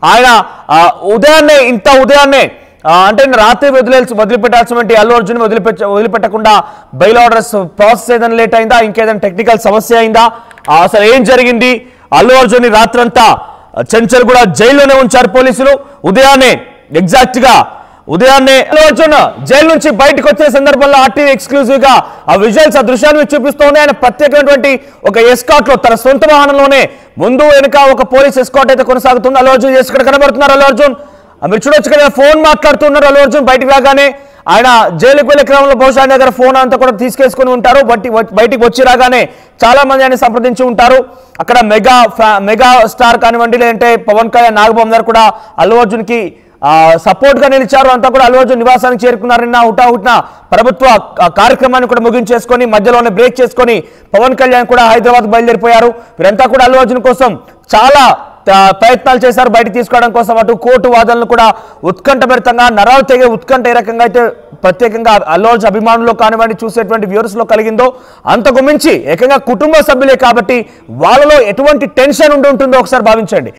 ఆయన ఉదయాన్నే అంటే రాత్రి వదిలిపెట్టాల్సినటువంటి అల్లు అర్జున్ వదిలిపెట్టకుండా బెయిల్ ఆర్డర్స్ ప్రాసెస్ ఏదైనా లేట్ అయిందా, ఇంకేదైనా టెక్నికల్ సమస్య అయిందా, అసలు ఏం జరిగింది? అల్లు అర్జున్ రాత్రంతా చెంచల్గూడ జైల్లోనే ఉంచారు పోలీసులు. ఎగ్జాక్ట్ గా ఉదయాన్నే అల్లు అర్జున్ జైలు నుంచి బయటకు వచ్చే సందర్భంలో ఆర్టీవీ ఎక్స్క్లూజివ్ గా ఆ విజువల్స్ ఆ దృశ్యాన్ని చూపిస్తూనే ఆయన ప్రత్యేకమైనటువంటి ఒక ఎస్కాట్ లో తన సొంత వాహనంలోనే ముందు వెనుక ఒక పోలీస్ ఎస్కాట్ అయితే కొనసాగుతుంది. అల్లు అర్జున్ ఇక్కడ కనబడుతున్నారు. అల్లు అర్జున్ మీరు చూడొచ్చు కదా, ఫోన్ మాట్లాడుతున్నారు. అల్లు అర్జున్ బయటకు రాగానే ఆయన జైలుకు వెళ్ళే క్రమంలో బహుశా ఆయన దగ్గర ఫోన్ అంతా కూడా తీసుకేసుకుని ఉంటారు. బయటికి వచ్చి రాగానే చాలా మంది ఆయన సంప్రదించి ఉంటారు. అక్కడ మెగా స్టార్ కానివ్వండి, లేదంటే పవన్ కళ్యాణ్, నాగబాబు గారు కూడా అల్లు అర్జున్ కి సపోర్ట్ గా నిలిచారు. అంతా కూడా అల్లు అర్జున్ నివాసానికి చేరుకున్నారు. నిన్న హుటాహుటిన ప్రభుత్వ కార్యక్రమాన్ని కూడా ముగించేసుకొని మధ్యలోనే బ్రేక్ చేసుకొని పవన్ కళ్యాణ్ కూడా హైదరాబాద్ బయలుదేరిపోయారు. వీరంతా కూడా అల్లు అర్జున్ కోసం చాలా ప్రయత్నాలు చేశారు బయటికి తీసుకోవడం కోసం. అటు కోర్టు వాదనలు కూడా ఉత్కంఠభరితంగా, నరాలు తెగే ఉత్కంఠ ఏ రకంగా అయితే ప్రత్యేకంగా అల్లు అర్జున్ అభిమానులు కానివ్వండి, చూసేటువంటి వ్యూవర్స్ లో కలిగిందో అంతకు మించి ఏకంగా కుటుంబ సభ్యులే కాబట్టి వాళ్ళలో ఎటువంటి టెన్షన్ ఉంటుందో ఒకసారి భావించండి.